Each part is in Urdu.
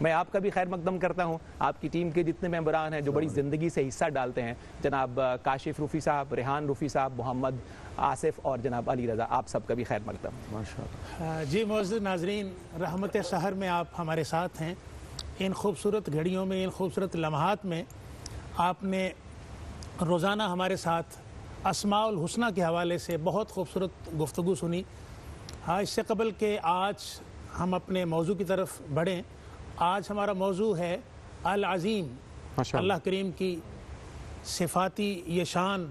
میں آپ کا بھی خیر مقدم کرتا ہوں، آپ کی ٹیم کے جتنے ممبران ہیں جو بڑی زندگی سے حصہ ڈالتے ہیں، جناب کاشف روفی صاحب، ریحان روفی صاحب، محمد آصف اور جناب علی رضا، آپ سب کا بھی خیر مقدم۔ جی معزز ناظرین، رحمت سحر میں آپ ہمارے ساتھ ہیں۔ ان خوبصورت گھڑیوں میں، ان خوبصورت لمحات میں آپ نے روزانہ ہمارے ساتھ اسماء الحسنہ کے حوالے سے بہت خوبصورت گفتگو سنی۔ ہاں، اس سے قبل کہ آج ہم اپنے موضوع کی طرف بڑھیں، آج ہمارا موضوع ہے العظیم، اللہ کریم کی صفاتی یہ شان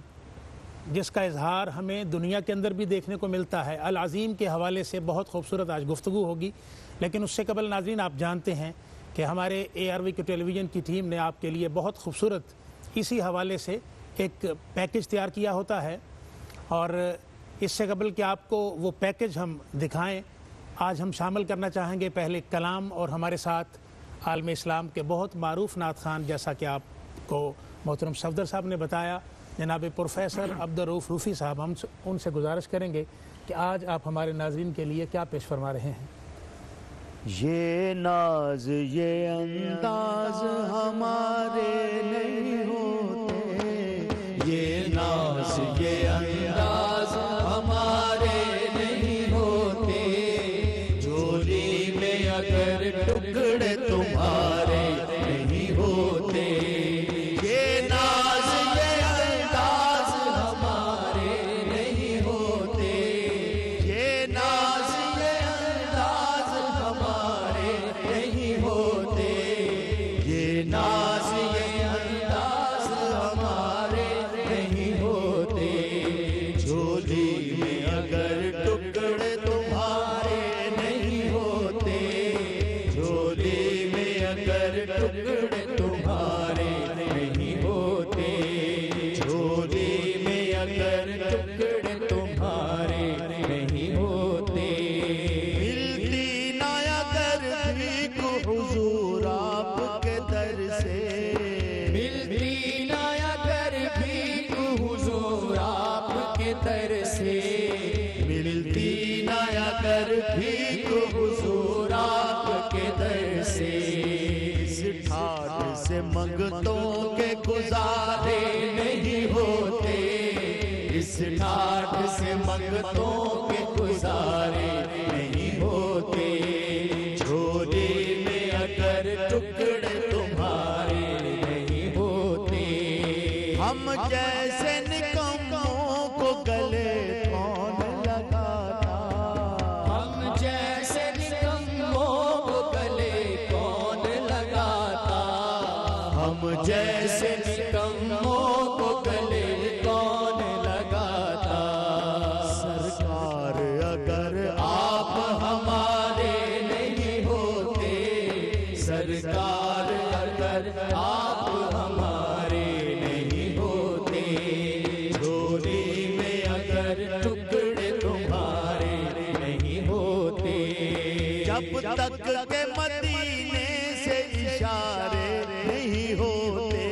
جس کا اظہار ہمیں دنیا کے اندر بھی دیکھنے کو ملتا ہے۔ العظیم کے حوالے سے بہت خوبصورت آج گفتگو ہوگی، لیکن اس سے قبل ناظرین آپ جانتے ہیں کہ ہمارے ARV ٹیلی ویژن کی ٹیم نے آپ کے لیے بہت خوبصورت اسی حوالے سے ایک پیکج تیار کیا ہوتا ہے، اور اس سے قبل کہ آپ کو وہ پیکج ہم دکھائیں، آج ہم شامل کرنا چاہیں گے پہلے کلام، اور ہمارے ساتھ عالم اسلام کے بہت معروف نعت خوان، جیسا کہ آپ کو محترم صفدر صاحب نے بتایا، جناب پروفیسر عبدالرؤوف روفی صاحب، ہم ان سے گزارش کریں گے کہ آج آپ ہمارے ناظرین کے لیے کیا پیش فرما رہے ہیں۔ یہ ناز یہ انداز ہمارے نہیں ہوتے، یہ ناز یہ انداز ہمارے نہیں ہوتے، جھولی میں اگر ٹکڑے تمہارے نہیں ہوتے، یہ ناز یہ انداز ہمارے نہیں ہوتے، یہ ناز یہ انداز ہمارے نہیں ہوتے، یہ ناز یہ انداز ہمارے نہیں ہوتے، جھولی میں اگر ٹکڑے تمہارے نہیں ہوتے، جھولی میں اگر ٹکڑے تمہارے نہیں ہوتے، جھولی میں اگر ٹکڑے تمہارے نہیں ہوتے، ملتی نہ اگر بھیک حضور آپ کے در سے، ملتی نہ اگر بھیک حضور آپ کے در سے، ملتی نہ اگر بھیک حضور آپ کے در سے، اس ٹھاٹھ سے منگتوں کے گزارے نہیں ہوتے، اس ٹھاٹھ سے منگتوں کے گزارے نہیں ہوتے، جھولی میں اگر ٹکڑے تمہارے نہیں ہوتے، ہم جیسے نکموں کو گلے کون لگاتا، ہم جیسے نکموں کو گلے کون لگاتا، ہم جیسے نکموں کو گلے کون لگاتا، سرکار اگر آپ ہمارے نہیں ہوتے، سرکار اگر آپ ہمارے نہیں ہوتے، جھولی میں اگر ٹکڑے تمہارے نہیں ہوتے، جب تک کہ مدینے سے اشارے نہیں ہوتے،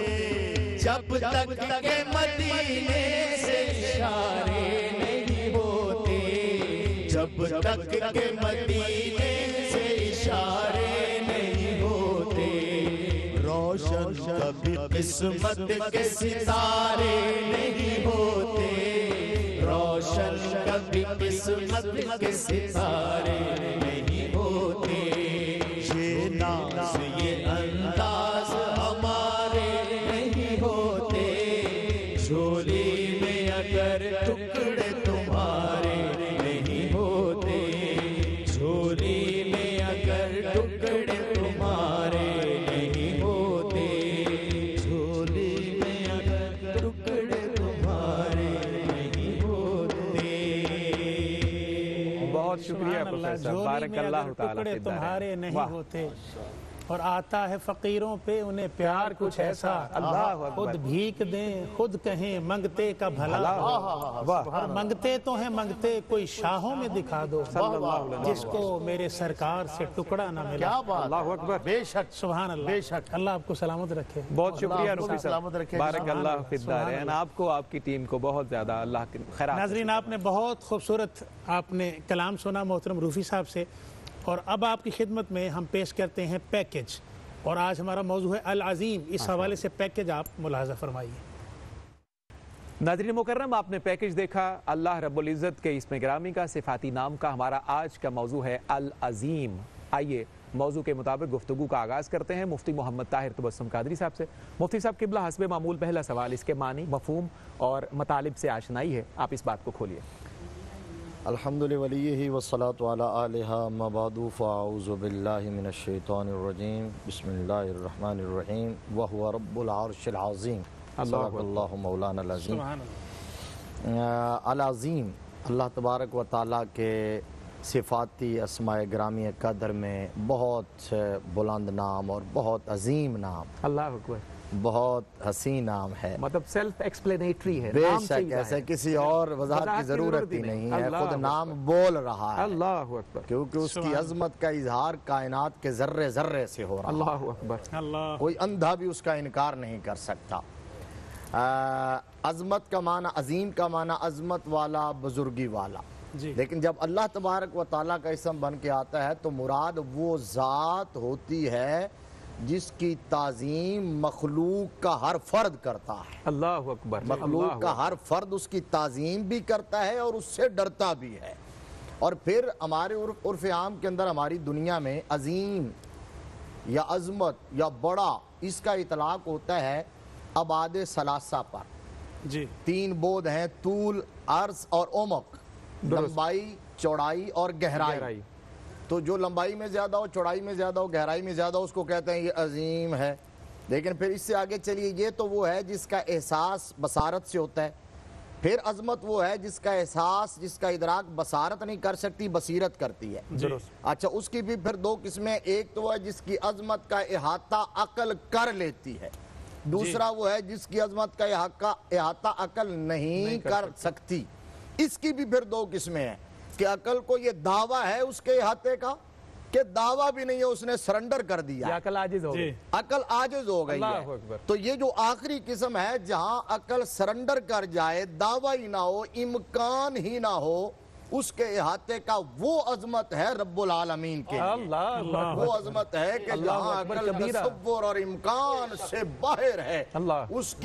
جب تک کہ مدینے سے اشارے نہیں ہوتے، جب تک کہ مدینے سے اشارے نہیں ہوتے، روشن کبھی قسمت کے ستارے نہیں ہوتے، روشن کبھی قسمت کے ستارے نہیں ہوتے، یہ ناز یہ انداز ہمارے نہیں ہوتے، جھولی میں اگر ٹکڑے تمہارے نہیں ہوتے، جھولی میں اگر ٹکڑے تمہارے نہیں ہوتے، جھولی میں اگر ٹکڑے تمہارے نہیں ہوتے۔ بہت شکریہ پروفیسر، بارک اللہ تعالیٰ ٹکڑے فی تمہارے الدارین۔ نہیں ہوتے، اور آتا ہے فقیروں پہ انہیں پیار کچھ ایسا، اللہ اکبر، خود بھیک دیں خود کہیں منگتے کا بھلا، اور منگتے تو ہیں منگتے کوئی شاہوں میں دکھا دو، جس کو میرے سرکار سے ٹکڑا نہ ملا۔ اللہ اکبر، بے شک، سبحان اللہ، بے شک، اللہ آپ کو سلامت رکھے۔ بہت شکریہ اللہ روفی سلامت صاحب، رکھے، بارک اللہ فی الدارین، آپ کو آپ کی ٹیم کو بہت زیادہ اللہ کے خیرات۔ ناظرین، آپ نے بہت خوبصورت آپ نے کلام سنا محترم روفی صاحب سے، اور اب آپ کی خدمت میں ہم پیش کرتے ہیں پیکج، اور آج ہمارا موضوع ہے العظیم۔ اس حوالے سے پیکج آپ ملاحظہ فرمائیے۔ ناظرین مکرم، آپ نے پیکج دیکھا اللہ رب العزت کے اسم گرامی کا، صفاتی نام کا۔ ہمارا آج کا موضوع ہے العظیم۔ آئیے موضوع کے مطابق گفتگو کا آغاز کرتے ہیں مفتی محمد طاہر تبسم قادری صاحب سے۔ مفتی صاحب قبلہ، حسب معمول پہلا سوال اس کے معنی، مفہوم اور مطالب سے آشنائی ہے، آپ اس بات کو کھولیے۔ الحمد لولیہ والصلاة علی آلہ اما بعد فاعوذ باللہ من الشیطان الرجیم بسم اللہ الرحمن الرحیم وہو رب العرش العظیم صدق اللہ مولانا العظیم۔ العظیم اللہ تبارک و تعالیٰ کے صفاتی اسماء گرامی قدر میں بہت بلند نام اور بہت عظیم نام، اللہ اکبر، بہت حسین نام ہے، مطلب سیلف ایکسپلینیٹری ہے، بے نام سے ہی شک ظاہر ایسے ہے۔ کسی اور وضاحت کی ضرورت ہی نہیں ہے، خود نام بول رہا ہے، اللہ اکبر، کیونکہ اس کی عظمت کا اظہار کائنات کے ذرے ذرے سے ہو رہا ہے، اللہ اکبر، اللہ کوئی اندھا بھی اس کا انکار نہیں کر سکتا۔ عظمت کا معنی، عظیم کا معنی عظمت والا، بزرگی والا، جی، لیکن جب اللہ تبارک و تعالیٰ کا اسم بن کے آتا ہے تو مراد وہ ذات ہوتی ہے جس کی تعظیم مخلوق کا ہر فرد کرتا ہے، اللہ اکبر، مخلوق کا ہر فرد اس کی تعظیم بھی کرتا ہے اور اس سے ڈرتا بھی ہے۔ اور پھر ہمارے عرف عام کے اندر، ہماری دنیا میں عظیم یا عظمت یا بڑا، اس کا اطلاق ہوتا ہے ابعاد ثلاثہ پر۔ جی، 3 بعد ہیں، طول، عرض اور عمق، لمبائی، چوڑائی اور گہرائی۔ تو جو لمبائی میں زیادہ ہو، چوڑائی میں زیادہ ہو، گہرائی میں زیادہ ہو، اس کو کہتے ہیں یہ عظیم ہے۔ لیکن پھر اس سے آگے چلیے، یہ تو وہ ہے جس کا احساس بصارت سے ہوتا ہے، پھر عظمت وہ ہے جس کا احساس، جس کا ادراک بصارت نہیں کر سکتی، بصیرت کرتی ہے۔ اچھا، اس کی بھی پھر 2 قسمیں، ایک تو وہ ہے جس کی عظمت کا احاطہ عقل کر لیتی ہے، دوسرا وہ ہے جس کی عظمت کا احاطہ عقل نہیں کر سکتی۔ اس کی بھی پھر 2 قسمیں ہیں کہ عقل کو یہ دعویٰ ہے اس کے احاطے کا کہ دعویٰ بھی نہیں ہے، اس نے سرنڈر کر دیا، عقل عاجز ہو گئی، عقل عاجز ہو گئی ہے۔ تو یہ جو آخری قسم ہے جہاں عقل سرنڈر کر جائے، دعویٰ ہی نہ ہو، امکان ہی نہ ہو اس کے احاطے کا، وہ عظمت ہے رب العالمین کے لیے۔ وہ عظمت ہے کہ جہاں عقل تصور اور امکان سے باہر ہے، اس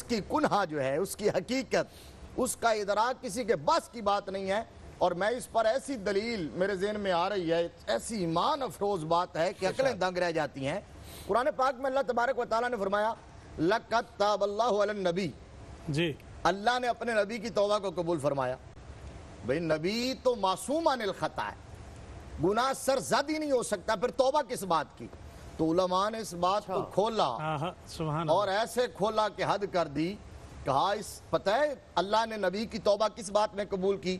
کی کنہ جو ہے، اس کی حقیقت، اس کا ادراک کسی کے بس کی بات نہیں ہے۔ اور میں اس پر ایسی دلیل میرے ذہن میں آ رہی ہے، ایسی ایمان افروز بات ہے کہ عقلیں دنگ رہ جاتی ہیں۔ قرآن پاک میں اللہ تبارک و تعالیٰ نے فرمایا لَقَدْ تَابَ اللَّهُ عَلَى النَّبِيِّ، جی، اللہ نے اپنے نبی کی توبہ کو قبول فرمایا۔ بھئی نبی تو معصوم عن الخطا ہے، گناہ سرزد ہی نہیں ہو سکتا، پھر توبہ کس بات کی؟ تو علماء نے اس بات کو کھولا اور ایسے کھولا کہ حد کر دی، کہا اس پتہ ہے اللہ نے نبی کی توبہ کس بات میں قبول کی؟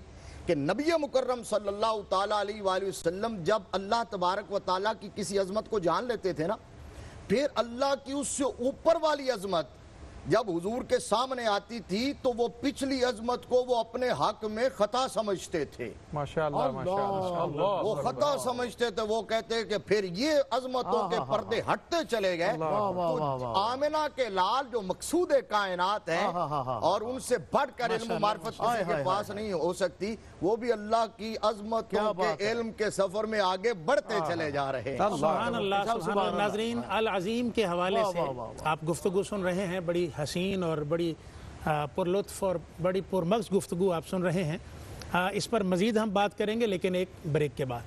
کہ نبی مکرم صلی اللہ تعالیٰ علیہ وآلہ وسلم جب اللہ تبارک و تعالیٰ کی کسی عظمت کو جان لیتے تھے نا، پھر اللہ کی اس سے اوپر والی عظمت جب حضور کے سامنے آتی تھی تو وہ پچھلی عظمت کو وہ اپنے حق میں خطا سمجھتے تھے، ماشاءاللہ ماشاءاللہ، وہ خطا سمجھتے تھے۔ وہ کہتے کہ پھر یہ عظمتوں کے پردے ہٹتے چلے گئے، تو آمنہ کے لال جو مقصود کائنات ہیں اور ان سے بڑھ کر علم و معرفت کسی کے پاس نہیں ہو سکتی، وہ بھی اللہ کی عظمتوں کے علم کے سفر میں آگے بڑھتے چلے جا رہے ہیں۔ سبحان اللہ، سبحان اللہ۔ ناظرین، العظیم کے حوالے سے آپ گفتگو سن رہے ہیں، بڑی حسین اور بڑی پر لطف اور بڑی پرمغز گفتگو آپ سن رہے ہیں۔ اس پر مزید ہم بات کریں گے لیکن ایک بریک کے بعد۔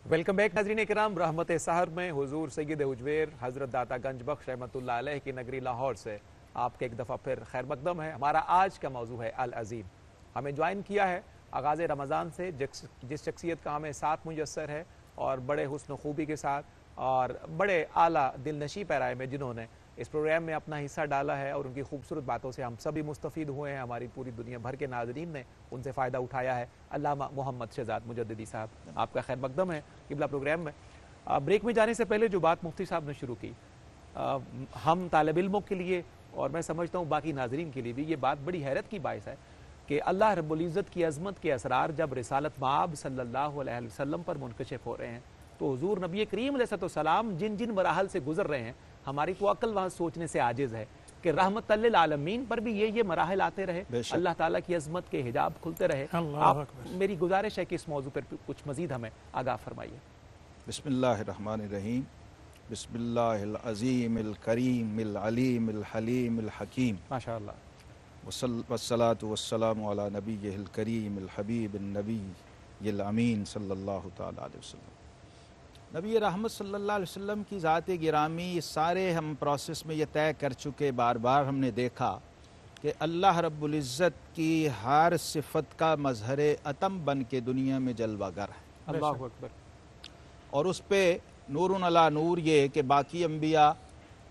ویلکم بیک ناظرین کرام، رحمت سحر میں حضور سید حجویر حضرت داتا گنج بخش رحمۃ اللہ علیہ کی نگری لاہور سے آپ کے ایک دفعہ پھر خیر مقدم ہے۔ ہمارا آج کا موضوع ہے العظیم۔ ہمیں جوائن کیا ہے آغاز رمضان سے جس شخصیت کا ہمیں ساتھ میسر ہے اور بڑے حسن و خوبی کے ساتھ اور بڑے اعلیٰ دل نشیں پیرائے میں جنہوں نے اس پروگرام میں اپنا حصہ ڈالا ہے اور ان کی خوبصورت باتوں سے ہم سبھی مستفید ہوئے ہیں، ہماری پوری دنیا بھر کے ناظرین نے ان سے فائدہ اٹھایا ہے۔ علامہ محمد شہزاد مجددی صاحب، آپ کا خیر مقدم ہے قبلہ پروگرام میں۔ بریک میں جانے سے پہلے جو بات مفتی صاحب نے شروع کی، ہم طالب علموں کے لیے اور میں سمجھتا ہوں باقی ناظرین کے لیے بھی یہ بات بڑی حیرت کی باعث ہے کہ اللہ رب العزت کی عظمت کے اسرار جب رسالت مآب صلی اللہ علیہ وسلم پر منکشف ہو رہے ہیں تو حضور نبی کریم علیہ السلام جن مراحل سے گزر رہے ہیں، ہماری تو عقل وہاں سوچنے سے عاجز ہے کہ رحمت لل عالمین پر بھی یہ مراحل آتے رہے, بے شک. اللہ تعالیٰ کی عظمت کے حجاب کھلتے رہے. اللہ آپ اکبر. میری گزارش ہے کہ اس موضوع پر کچھ مزید ہمیں آگاہ فرمائیے. بسم اللہ الرحمن الرحیم. بسم اللہ العظیم الکریم العلیم الحلیم الحکیم. ماشاء اللہ. والصلاة والسلام علی نبیہ الکریم الحبیب النبی الامین صلی اللہ تعالیٰ علیہ وسلم. نبی رحمت صلی اللہ علیہ وسلم کی ذات گرامی, یہ سارے ہم پروسیس میں یہ طے کر چکے, بار بار ہم نے دیکھا کہ اللہ رب العزت کی ہر صفت کا مظہر عتم بن کے دنیا میں جلوہ گر ہے. اللہ اکبر. اور اس پہ نور علی نور یہ کہ باقی انبیاء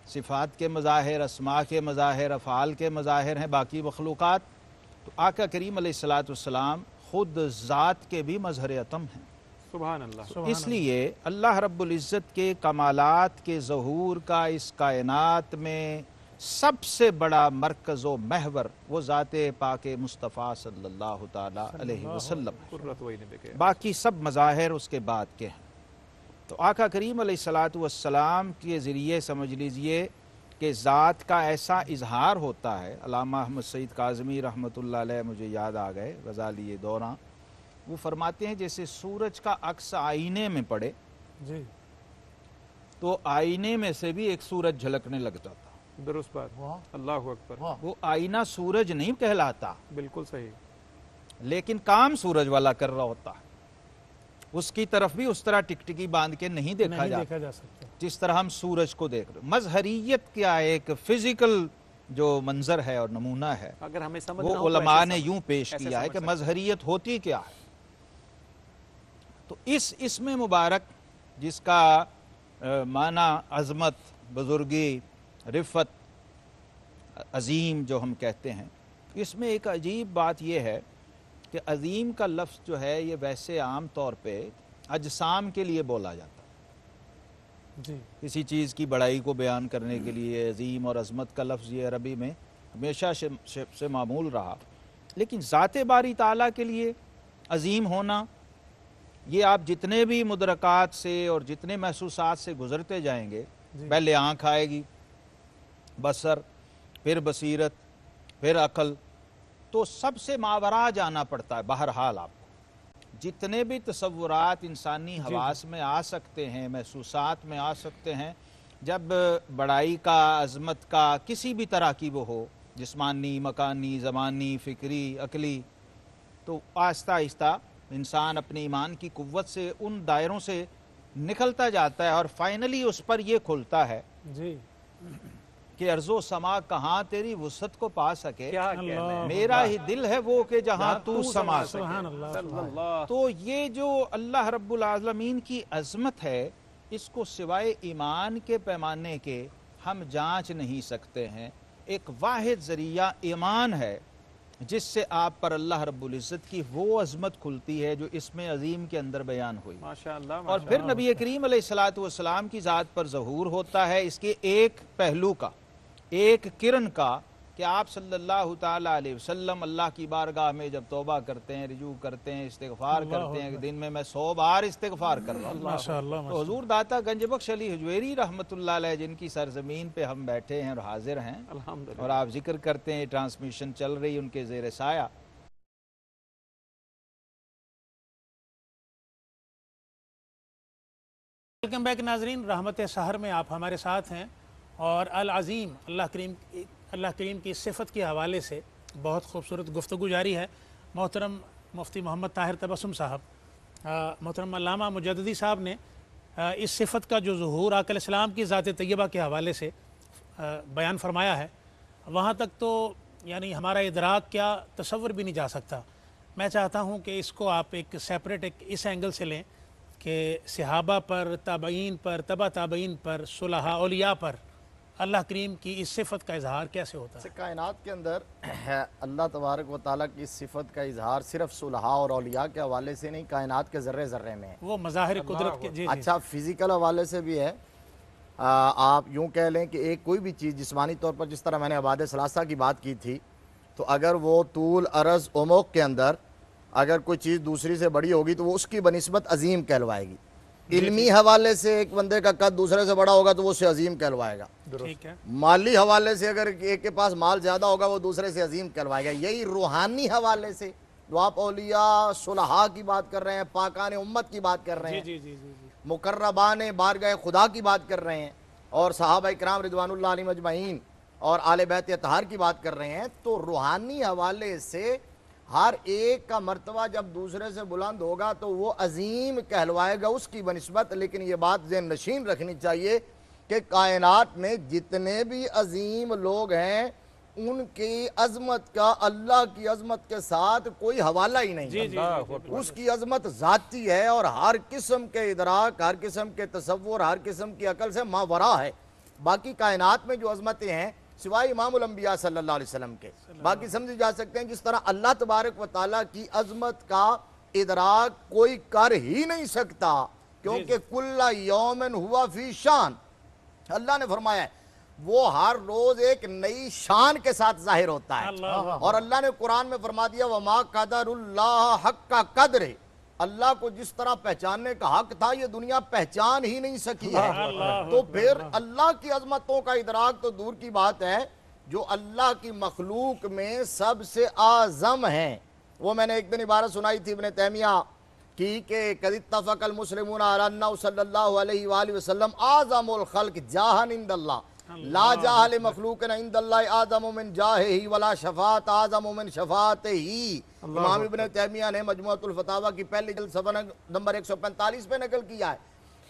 صفات کے مظاہر, اسماء کے مظاہر, افعال کے مظاہر ہیں باقی مخلوقات, تو آقا کریم علیہ السلام خود ذات کے بھی مظہر عتم ہیں. سبحان اللہ. اس لیے اللہ رب العزت کے کمالات کے ظہور کا اس کائنات میں سب سے بڑا مرکز و محور وہ ذات پاک مصطفیٰ صلی اللہ تعالیٰ علیہ وسلم ہے. قرۃ عین بک. باقی سب مظاہر اس کے بعد کے ہیں. تو آقا کریم علیہ السلام کے ذریعے سمجھ لیجئے کہ ذات کا ایسا اظہار ہوتا ہے. علامہ احمد سعید کاظمی رحمۃ اللہ علیہ مجھے یاد آ گئے, غزالی دوراں, وہ فرماتے ہیں جیسے سورج کا عکس آئینے میں پڑے جی, تو آئینے میں سے بھی ایک سورج جھلکنے لگتا تھا. درست بات. اللہ اکبر. وہ آئینہ سورج نہیں کہلاتا, بالکل صحیح. لیکن کام سورج والا کر رہا ہوتا ہے. اس کی طرف بھی اس طرح ٹکٹکی باندھ کے نہیں دیکھا جا سکتا جس طرح ہم سورج کو دیکھ رہے. مظہریت کیا ایک فزیکل جو منظر ہے اور نمونہ ہے, اگر ہمیں سمجھنا وہ ہو تو علماء نے ایسے یوں پیش ایسے کیا ہے سمجھ کہ سکتے. مظہریت ہوتی کیا ہے. تو اس اسم مبارک جس کا معنی عظمت, بزرگی, رفت, عظیم جو ہم کہتے ہیں, اس میں ایک عجیب بات یہ ہے کہ عظیم کا لفظ جو ہے یہ ویسے عام طور پہ اجسام کے لیے بولا جاتا ہے. جی, کسی چیز کی بڑائی کو بیان کرنے کے لیے عظیم اور عظمت کا لفظ یہ عربی میں ہمیشہ سے معمول رہا. لیکن ذات باری تعالیٰ کے لیے عظیم ہونا, یہ آپ جتنے بھی مدرکات سے اور جتنے محسوسات سے گزرتے جائیں گے, پہلے آنکھ آئے گی, بصر, پھر بصیرت, پھر عقل, تو سب سے ماورا جانا پڑتا ہے. بہرحال آپ کو جتنے بھی تصورات انسانی حواس میں آ سکتے ہیں, محسوسات میں آ سکتے ہیں, جب بڑائی کا, عظمت کا کسی بھی طرح کی وہ ہو, جسمانی, مکانی, زمانی, فکری, عقلی, تو آہستہ آہستہ انسان اپنے ایمان کی قوت سے ان دائروں سے نکلتا جاتا ہے, اور فائنلی اس پر یہ کھلتا ہے جی, کہ ارض و سما کہاں تیری وسعت کو پا سکے, کیا کہنا ہے. میرا ہی دل ہے وہ کہ جہاں تو سما سکے. سبحان اللہ. صلی اللہ. تو یہ جو اللہ رب العالمین کی عظمت ہے, اس کو سوائے ایمان کے پیمانے کے ہم جانچ نہیں سکتے ہیں. ایک واحد ذریعہ ایمان ہے جس سے آپ پر اللہ رب العزت کی وہ عظمت کھلتی ہے جو اسم عظیم کے اندر بیان ہوئی. ماشاء اللہ. اور پھر نبی کریم علیہ السلام کی ذات پر ظہور ہوتا ہے اس کے ایک پہلو کا, ایک کرن کا, کہ آپ صلی اللہ تعالیٰ علیہ وسلم اللہ کی بارگاہ میں جب توبہ کرتے ہیں, رجوع کرتے ہیں, استغفار کرتے ہیں کہ دن میں 100 بار استغفار کر رہا ہوں. ماشاء اللہ. تو حضور داتا گنج بخش علی حجویری رحمۃ اللہ علیہ جن کی سرزمین پہ ہم بیٹھے ہیں اور حاضر ہیں, الحمدللہ. اور آپ ذکر کرتے ہیں, ٹرانسمیشن چل رہی ان کے زیر سایہ, ویلکم بیک ناظرین. رحمت سحر میں آپ ہمارے ساتھ ہیں, اور العظیم اللہ کریم کی صفت کے حوالے سے بہت خوبصورت گفتگو جاری ہے. محترم مفتی محمد طاہر تبسم صاحب, محترم علامہ مجددی صاحب نے اس صفت کا جو ظہور آقا علیہ السلام کی ذات طیبہ کے حوالے سے بیان فرمایا ہے, وہاں تک تو یعنی ہمارا ادراک کیا تصور بھی نہیں جا سکتا. میں چاہتا ہوں کہ اس کو آپ ایک سیپریٹ اس اینگل سے لیں کہ صحابہ پر, تابعین پر, تبع تابعین پر, صلحاء, اولیاء پر اللہ کریم کی اس صفت کا اظہار کیسے ہوتا ہے. کائنات کے اندر ہے اللہ تبارک و تعالیٰ کی اس صفت کا اظہار صرف صلحاء اور اولیاء کے حوالے سے نہیں, کائنات کے ذرے ذرے میں ہے. وہ مظاہر قدرت کے. جی, اچھا, فزیکل حوالے سے بھی ہے. آپ یوں کہہ لیں کہ ایک کوئی بھی چیز جسمانی طور پر, جس طرح میں نے ابعاد ثلاثہ کی بات کی تھی, تو اگر وہ طول, عرض, عمق کے اندر اگر کوئی چیز دوسری سے بڑی ہوگی تو وہ اس کی بنسبت عظیم کہلوائے گی. علمی حوالے سے ایک بندے کا قد دوسرے سے بڑا ہوگا تو وہ اس سے عظیم کہلوائے گا، ٹھیک ہے، مالی حوالے سے اگر ایک کے پاس مال زیادہ ہوگا وہ دوسرے سے عظیم کہلوائے گا، یہی روحانی حوالے سے جو آپ اولیاء صلحاء کی بات کر رہے ہیں، پاکان امت کی بات کر رہے ہیں، جی جی جی جی، مقربان بارگاہ خدا کی بات کر رہے ہیں، اور صحابہ کرام رضوان اللہ علیہم اجمعین اور آل بیت اطہار کی بات کر رہے ہیں، تو روحانی حوالے سے ہر ایک کا مرتبہ جب دوسرے سے بلند ہوگا تو وہ عظیم کہلوائے گا اس کی بنسبت۔ لیکن یہ بات ذہن نشین رکھنی چاہیے کہ کائنات میں جتنے بھی عظیم لوگ ہیں ان کی عظمت کا اللہ کی عظمت کے ساتھ کوئی حوالہ ہی نہیں ہے، اس کی عظمت ذاتی ہے اور ہر قسم کے ادراک، ہر قسم کے تصور، ہر قسم کی عقل سے ماورا ہے۔ باقی کائنات میں جو عظمتیں ہیں سوائے امام الانبیاء صلی اللہ علیہ وسلم کے، باقی سمجھ جا سکتے ہیں جس طرح اللہ تبارک و تعالیٰ کی عظمت کا ادراک کوئی کر ہی نہیں سکتا، کیونکہ کل یومن ہوا فی شان، اللہ نے فرمایا ہے وہ ہر روز ایک نئی شان کے ساتھ ظاہر ہوتا ہے، اور اللہ نے قرآن میں فرما دیا وما قدر اللہ حق کا قدر، اللہ کو جس طرح پہچاننے کا حق تھا یہ دنیا پہچان ہی نہیں سکی ہے۔ تو پھر اللہ کی عظمتوں کا ادراک تو دور کی بات ہے، جو اللہ کی مخلوق میں سب سے اعظم ہیں، وہ میں نے ایک دن عبارت سنائی تھی ابن تیمیہ کی کہ قد اتفق المسلمون علی انہ صلی اللہ علیہ وآلہ وسلم اعظم الخلق جاہن عند اللہ لا جاہ لمخلوق عند اللہ اعظم من جاہہ ولا شفاعت اعظم من شفاعتہ۔ امام ابن تیمیہ نے مجموعۃ الفتاویٰ کی پہلی جلد صفحہ نمبر 145 پہ نقل کیا ہے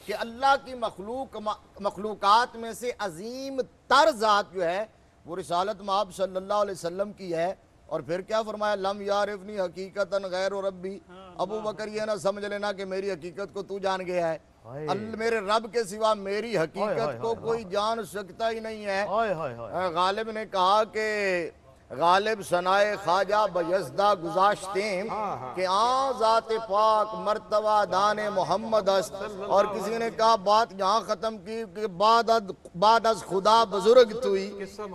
کہ اللہ کی مخلوقات میں سے عظیم تر ذات جو ہے وہ رسالت مآب صلی اللہ علیہ وسلم کی ہے، اور پھر کیا فرمایا لم یعرفنی حقیقتاً غیر ربی، ابو بکر یہ نہ سمجھ لینا کہ میری حقیقت کو تو جان گیا ہے، میرے رب کے سوا میری حقیقت کو کوئی جان سکتا ہی نہیں ہے۔ غالب نے کہا کہ غالب ثنائے خواجہ بیزدہ گزاشتیں کہ آن ذات پاک مرتبہ دان محمد است، اور کسی نے کہا بات یہاں ختم کی کہ بعد از خدا بزرگ توئی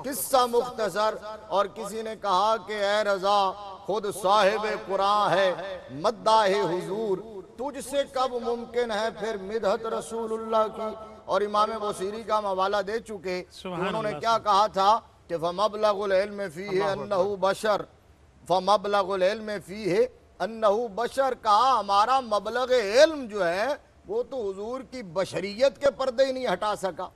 قصہ مختصر، اور کسی نے کہا کہ اے رضا خود صاحب قرآن ہے مداح حضور، تجھ سے کب ممکن ہے پھر مدحت رسول اللہ کی۔ اور امام بصیری کا ہم حوالہ دے چکے، انہوں نے کیا کہا تھا کہ فَمَبْلَغُ الْعِلْمِ فِيهِ أَنَّهُ بَشَرٌ، فَمَبْلَغُ الْعِلْمِ فِيهِ أَنَّهُ بَشَرٌ، کہا ہمارا مبلغ علم جو ہے وہ تو حضور کی بشریت کے پردے ہی نہیں ہٹا سکا،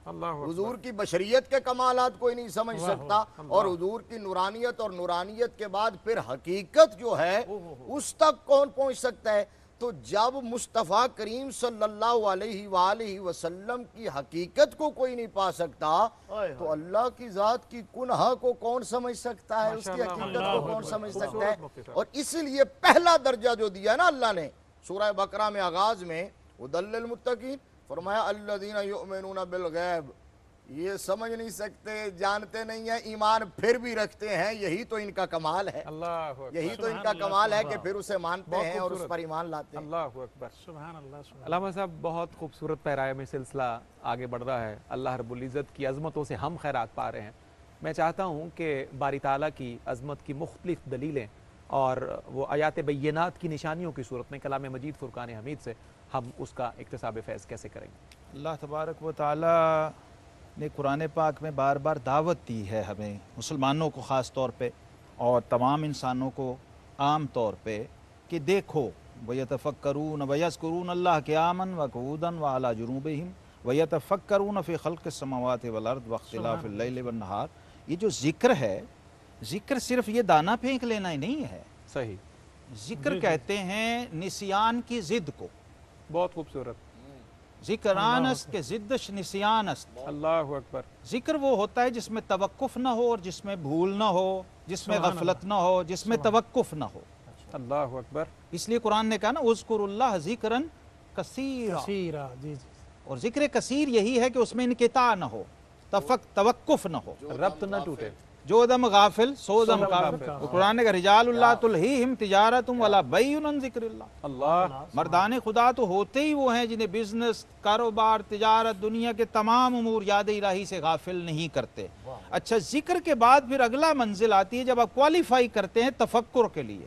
حضور کی بشریت کے کمالات کوئی نہیں سمجھ سکتا، اور حضور کی نورانیت اور نورانیت کے بعد پھر حقیقت جو ہے اس تک کون پہنچ سکتا ہے؟ تو جب مصطفیٰ کریم صلی اللہ علیہ وآلہ وسلم کی حقیقت کو کوئی نہیں پا سکتا تو اللہ کی ذات کی کنہ کو کون سمجھ سکتا ہے، اس کی حقیقت کو کون سمجھ سکتا ہے؟ اور اسی لیے پہلا درجہ جو دیا نا اللہ نے سورہ بقرہ میں آغاز میں ھدی للمتقین، فرمایا الذین یؤمنون بالغیب، یہ سمجھ نہیں سکتے، جانتے نہیں ہیں، ایمان پھر بھی رکھتے ہیں، یہی تو ان کا کمال ہے، یہی تو ان کا کمال ہے کہ پھر اسے مانتے ہیں اور اس پر ایمان لاتے ہیں۔ اللہ اکبر، سبحان اللہ۔ علامہ صاحب بہت خوبصورت پیرائے میں سلسلہ آگے بڑھ رہا ہے، اللہ رب العزت کی عظمتوں سے ہم خیرات پا رہے ہیں۔ میں چاہتا ہوں کہ باری تعالیٰ کی عظمت کی مختلف دلیلیں اور وہ آیات بینات کی نشانیوں کی صورت میں کلام مجید فرقان حمید سے ہم اس کا اکتساب فیض کیسے کریں گے؟ اللہ تبارک و تعالیٰ نے قرآن پاک میں بار بار دعوت دی ہے ہمیں، مسلمانوں کو خاص طور پہ اور تمام انسانوں کو عام طور پہ، کہ دیکھو وَيَتَفَكَّرُونَ وَيَذْكُرُونَ اللَّهَ قِيَامًا وَقُعُودًا وَعَلَى جُنُوبِهِمْ وَيَتَفَكَّرُونَ فِي خَلْقِ السَّمَاوَاتِ وَالْأَرْضِ وَاخْتِلَافِ اللَّيْلِ وَالنَّهَارِ، یہ جو ذکر ہے، ذکر صرف یہ دانہ پھینک لینا ہی نہیں ہے، صحیح، ذکر کہتے ہیں نسیان کی ضد کو، بہت خوبصورت، ذکران است کہ ضدش نسیان است۔ اللہ اکبر، ذکر وہ ہوتا ہے جس میں توقف نہ ہو اور جس میں بھول نہ ہو، جس میں غفلت نہ ہو، جس میں توقف نہ ہو۔ اللہ اکبر، اس لیے قرآن نے کہا نا اذکر اللہ ذکرا کثیرا، جی جی، اور ذکر کثیر یہی ہے کہ اس میں انقطاع نہ ہو، توقف نہ ہو، ربط نہ ٹوٹے، جو دم غافل سو دم کافر۔ قرآن نے کہا رجال اللہ تلہیہم تجارت ولا بیع عن ذکر اللہ، اللہ، مردان خدا تو ہوتے ہی وہ ہیں جنہیں بزنس، کاروبار، تجارت، دنیا کے تمام امور یاد الہی سے غافل نہیں کرتے۔ اچھا، ذکر کے بعد پھر اگلا منزل آتی ہے جب آپ کوالیفائی کرتے ہیں تفکر کے لیے،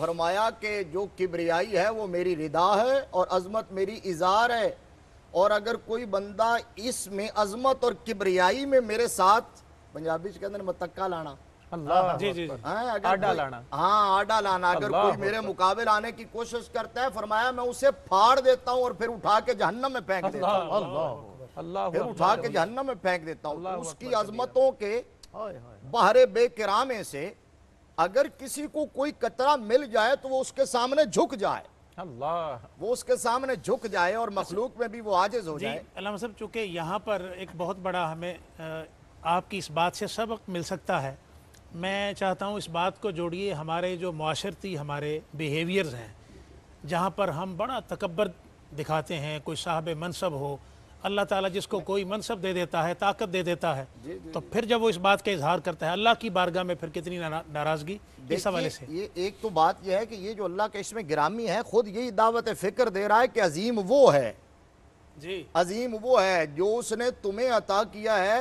فرمایا کہ جو کبریائی ہے وہ میری ردا ہے اور عظمت میری ازار ہے، اور اگر کوئی بندہ اس میں عظمت اور کبریائی میں میرے ساتھ، پنجابی سے کہتے ہیں متکا لانا، اللہ جی جی جی آڈا لانا، ہاں آڈا لانا، اگر کوئی میرے مقابل آنے کی کوشش کرتا ہے، فرمایا میں اسے پھاڑ دیتا ہوں اور پھر اٹھا کے جہنم میں پھینک دیتا ہوں، اللہ پھر اٹھا کے جہنم میں پھینک دیتا ہوں۔ اس کی عظمتوں کے بحر بے کرامے سے اگر کسی کو کوئی قطرہ مل جائے تو وہ اس کے سامنے جھک جائے، اللہ، وہ اس کے سامنے جھک جائے اور مخلوق میں بھی وہ عاجز ہو جی جائے۔ علامہ صاحب، چونکہ یہاں پر ایک بہت بڑا ہمیں آپ کی اس بات سے سبق مل سکتا ہے، میں چاہتا ہوں اس بات کو جوڑیے ہمارے جو معاشرتی ہمارے بیہیویئرز ہیں، جہاں پر ہم بڑا تکبر دکھاتے ہیں، کوئی صاحب منصب ہو، اللہ تعالیٰ جس کو کوئی منصب دے دیتا ہے، طاقت دے دیتا ہے، تو پھر جب وہ اس بات کا اظہار کرتا ہے اللہ کی بارگاہ میں پھر کتنی ناراضگی اس حوالے سے۔ یہ ایک تو بات یہ ہے کہ یہ جو اللہ کے اسم گرامی ہے خود یہی دعوت فکر دے رہا ہے کہ عظیم وہ ہے، جی عظیم وہ ہے جو اس نے تمہیں عطا کیا ہے،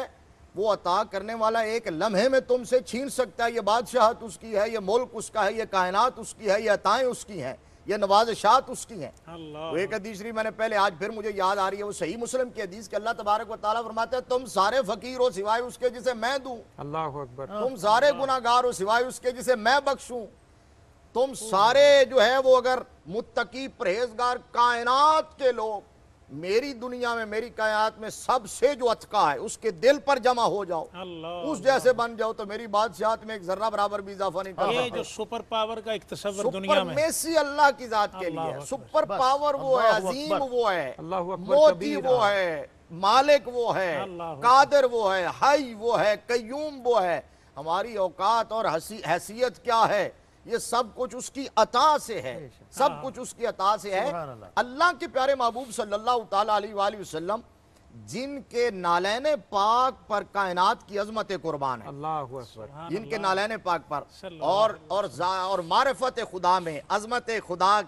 وہ عطا کرنے والا ایک لمحے میں تم سے چھین سکتا ہے، یہ بادشاہت اس کی ہے، یہ ملک اس کا ہے، یہ کائنات اس کی ہے، یہ عطائیں اس کی ہیں، یہ نوازشات اس کی ہیں۔ وہ ایک حدیث شریف میں نے پہلے آج پھر مجھے یاد آ رہی ہے، وہ صحیح مسلم کی حدیث کہ اللہ تبارک و تعالیٰ فرماتا ہے تم سارے فقیر ہو سوائے اس کے جسے میں دوں، اللہ اکبر، تم سارے گناہگار ہو سوائے اس کے جسے میں بخشوں، تم سارے جو ہے وہ اگر متقی پرہیزگار کائنات کے لوگ میری دنیا میں میری کائنات میں سب سے جو اتقا ہے اس کے دل پر جمع ہو جاؤ، اس جیسے بن جاؤ تو میری بادشاہت میں ایک ذرہ برابر بھی اضافہ نہیں کر یہ سکتے۔ جو سپر پاور کا ایک تصور سپر دنیا میں، میسی اللہ کی ذات کے لیے ہے، سپر پاور وہ ہے، عظیم وہ ہے، اللہ اکبر موتی وہ ہے، مالک وہ ہے، قادر وہ ہے، حی وہ ہے، قیوم وہ ہے۔ ہماری اوقات اور حیثیت کیا ہے، یہ سب کچھ اس کی عطا سے ہے، سب کچھ اس کی عطا سے ہے۔ اللہ کے پیارے محبوب صلی اللہ تعالیٰ علیہ وآلہ وسلم جن کے نالین پاک پر کائنات کی عظمت قربان ہے، اللہ اکبر، جن کے نالین پاک پر اور معرفت خدا میں، عظمت خدا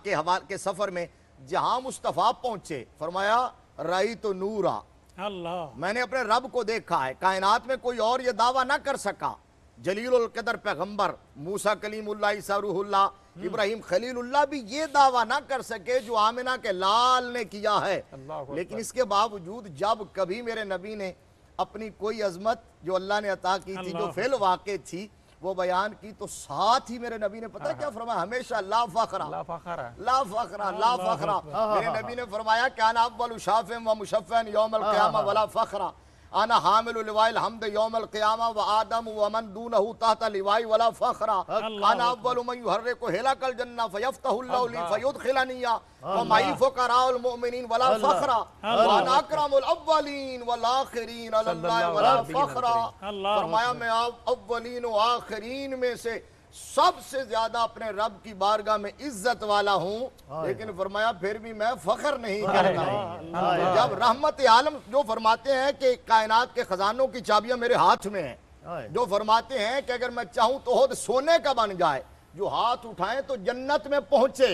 کے سفر میں جہاں مصطفیٰ پہنچے، فرمایا رأیت نورا، اللہ میں نے اپنے رب کو دیکھا ہے۔ کائنات میں کوئی اور یہ دعویٰ نہ کر سکا، جلیل القدر پیغمبر موسیٰ کلیم اللہ، عیسیٰ روح اللہ، ابراہیم خلیل اللہ بھی یہ دعویٰ نہ کر سکے جو آمنہ کے لال نے کیا ہے۔ لیکن اس کے باوجود جب کبھی میرے نبی نے اپنی کوئی عظمت جو اللہ نے عطا کی تھی، جو فعل واقع تھی، وہ بیان کی تو ساتھ ہی میرے نبی نے پتہ کیا فرمایا؟ ہمیشہ لا فخرہ، لا فخرہ، لا فخرہ، لا فخرہ۔ میرے نبی نے فرمایا کہ انا اول شافع و مشفع یوم القیامہ ولا فخرہ، انا حامل لواء الحمد یوم القیامہ و آدم و من دونہ تحت لواء ولا فخرہ، انا اول من یحرک ہلک الجنہ فیفتح اللہ لی فیدخلنی ومعی فقراء المؤمنین ولا فخرہ، وانا اکرم الاولین والآخرین علی اللہ ولا فخرہ۔ فرمایا میں اولین و آخرین میں سے سب سے زیادہ اپنے رب کی بارگاہ میں عزت والا ہوں، لیکن فرمایا پھر بھی میں فخر نہیں کرتا۔ جب رحمت عالم جو فرماتے ہیں کہ کائنات کے خزانوں کی چابیاں میرے ہاتھ میں ہیں، جو فرماتے ہیں کہ اگر میں چاہوں تو خود سونے کا بن جائے، جو ہاتھ اٹھائیں تو جنت میں پہنچے،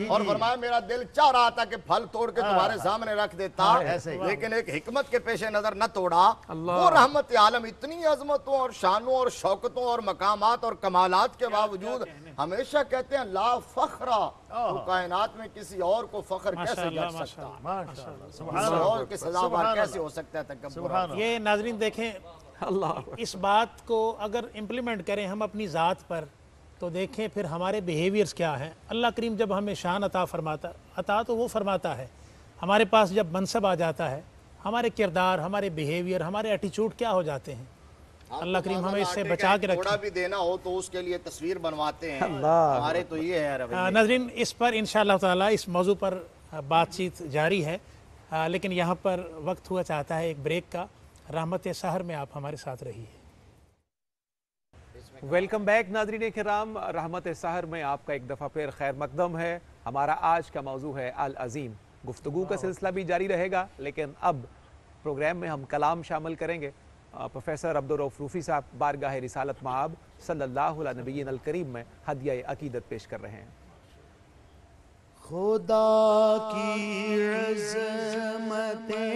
اور فرمایا میرا دل چاہ رہا تھا کہ پھل توڑ کے تمہارے سامنے رکھ دیتا، لیکن ایک حکمت کے پیش نظر نہ توڑا۔ وہ رحمت عالم اتنی عظمتوں اور شانوں اور شوکتوں اور مقامات اور کمالات کے باوجود ہمیشہ کہتے ہیں لا فخرہ، تو کائنات میں کسی اور کو فخر کیسے جڑ سکتا، کسی اور کے سزاوار کیسے ہو سکتا ہے تکبر۔ یہ ناظرین دیکھیں، اس بات کو اگر امپلیمنٹ کریں ہم اپنی ذات پر تو دیکھیں پھر ہمارے بیہیویئرز کیا ہیں۔ اللہ کریم جب ہمیں شان عطا فرماتا، عطا تو وہ فرماتا ہے، ہمارے پاس جب منصب آ جاتا ہے ہمارے کردار، ہمارے بیہیویئر، ہمارے ایٹیچیوڈ کیا ہو جاتے ہیں۔ اللہ کریم ہمیں اس سے بچا کے رکھے۔ تھوڑا بھی دینا ہو تو اس کے لیے تصویر بنواتے ہیں، ہمارے تو یہ ہے رویہ۔ ناظرین اس پر انشاءاللہ تعالی اس موضوع پر بات چیت جاری ہے، لیکن یہاں پر وقت ہوا چاہتا ہے ایک بریک کا۔ رحمت سحر میں آپ ہمارے ساتھ رہیے۔ ویلکم بیک ناظرین کرام، رحمت سحر میں آپ کا ایک دفعہ پھر خیر مقدم ہے۔ ہمارا آج کا موضوع ہے العظیم۔ گفتگو کا سلسلہ بھی جاری رہے گا، لیکن اب پروگرام میں ہم کلام شامل کریں گے۔ پروفیسر عبدالرؤف روفی صاحب بارگاہ رسالت مآب صلی اللہ علیہ نبینا الکریم میں ہدیہ عقیدت پیش کر رہے ہیں۔ خدا کی عظمتیں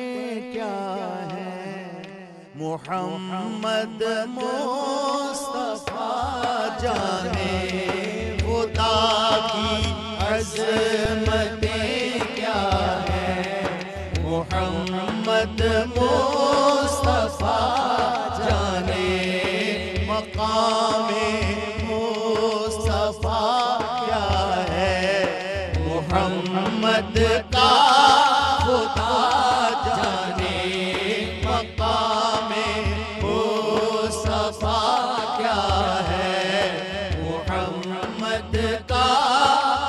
کیا ہیں، محمد مصطفیٰ جانے خدا کی عظمتیں کیا ہے محمد مصطفیٰ جانے مقام مصطفیٰ کیا ہے محمد کا خدا جانے مقام مصطفیٰ کیا ہے محمد کا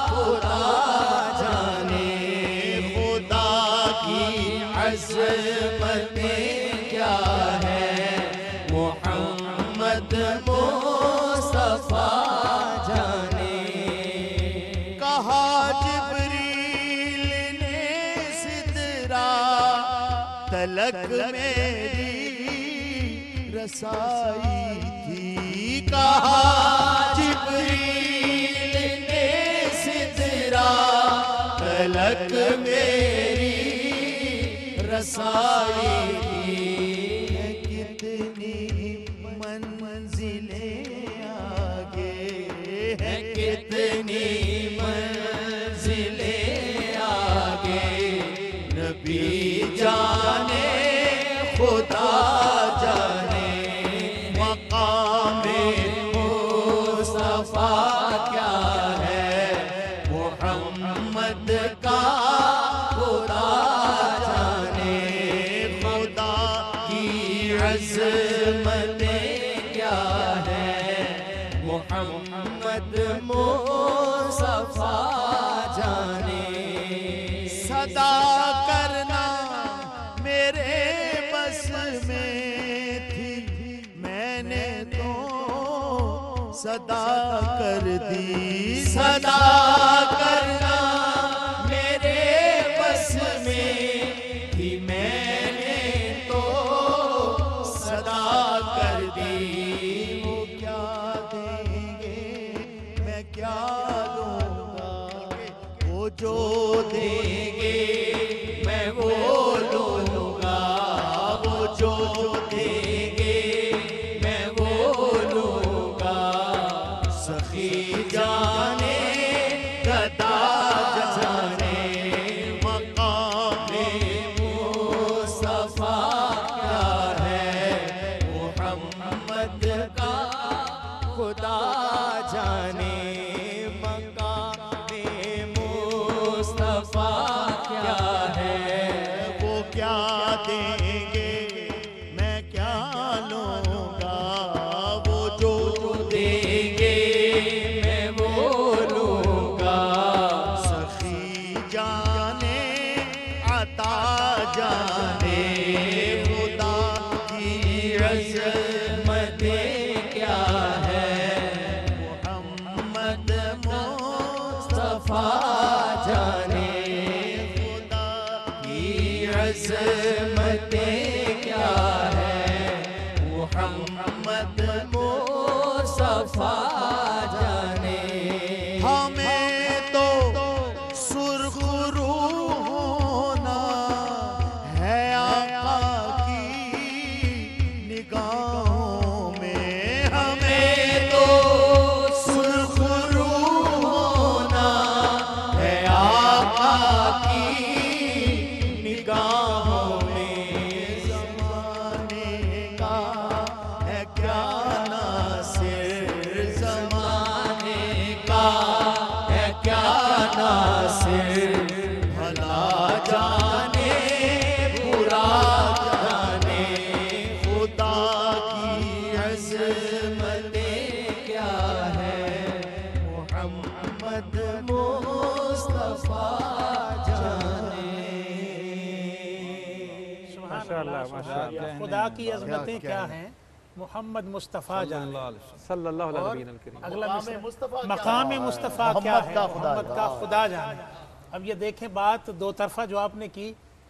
خدا جانے خدا کی عظمتیں کیا ہے محمد مصطفیٰ جانے کہا جبریل نے سدرا تلک میری رسائی تھی کہا جبریل نے سدرا تلک میری رسائی تھی کتنی منزلیں آگے ہے کتنی منزلیں آگے نبی جانے خدا جانے مقام مصطفیٰ کیا ہے محمد کا خدا جانے خدا کی عظمتیں کیا ہے محمد مصطفیٰ جانے صدا کرنا میرے بس میں تھی میں نے تو صدا کر دی صدا کرنا میرے بس میں تھی میں نے تو صدا کر دی وہ کیا دیں گے میں کیا لوں گا وہ جو دیں گے میں وہ لوں گا وہ جو دیں گے میں وہ لوں گا سخی جانے گدا جانے مقام مصطفیٰ کیا ہے محمد کا خدا جانے مقام مصطفیٰ کیا ہے وہ کیا دیں گے میں کیا لوں گا وہ جو دیں گے میں وہ لوں گا سخی جانے عطا جانے خدا کی عظمتیں کیا ہے محمد مصطفیٰ جانے خدا کی عظمتیں کیا ہے محمد مصطفیٰ جانے ہمیں تو سرخ روح ہونا ہے آقا کی نگاہوں میں ہمیں تو سرخ روح ہونا ہے آقا کی نگاہوں میں زمانے کا ہے کیا ناصر زمانے کا ہے کیا ناصر بھلا جانے برا جانے خدا کی عظمتیں کیا ہے محمد مصطفیٰ ماشاءاللہ ماشاءاللہ خدا کی عظمتیں کیا ہیں محمد مصطفیٰ جانے صلی اللہ علیہ وسلم اگلا مقام مصطفیٰ کیا ہے محمد کا خدا جانے اب یہ دیکھیں بات دو طرفہ جو آپ نے کی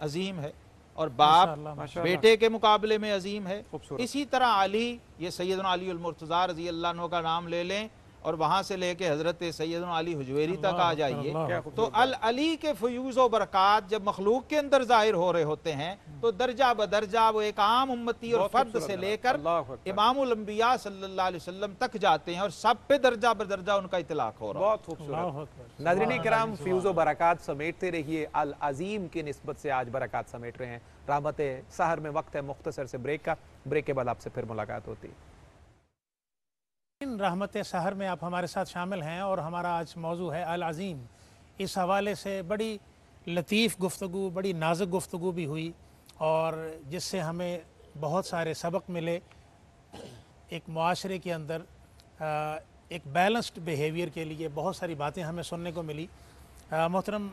عظیم ہے اور باپ ماشاء بیٹے کے مقابلے میں عظیم ہے. اسی طرح علی، یہ سیدنا علی المرتضیٰ رضی اللہ عنہ کا نام لے لیں اور وہاں سے لے کے حضرت سیدنا علی حجویری تک آ جائیے تو علی کے فیوز و برکات جب مخلوق کے اندر ظاہر ہو رہے ہوتے ہیں تو درجہ بدرجہ وہ ایک عام امتی اور فرد سے لے کر امام الانبیاء صلی اللہ علیہ وسلم تک جاتے ہیں اور سب پہ درجہ بدرجہ ان کا اطلاق ہو رہا ہے. بہت خوبصورت. ناظرین کرام، فیوز و برکات سمیٹتے رہیے. العظیم کی نسبت سے آج برکات سمیٹ رہے ہیں. رحمت سحر میں وقت ہے مختصر سے بریک کا. بریک کے بعد آپ سے پھر ملاقات ہوتی ہے. رحمت سحر میں آپ ہمارے ساتھ شامل ہیں اور ہمارا آج موضوع ہے العظیم. اس حوالے سے بڑی لطیف گفتگو، بڑی نازک گفتگو بھی ہوئی اور جس سے ہمیں بہت سارے سبق ملے. ایک معاشرے کے اندر ایک بیلنسڈ بیہیویئر کے لیے بہت ساری باتیں ہمیں سننے کو ملی. محترم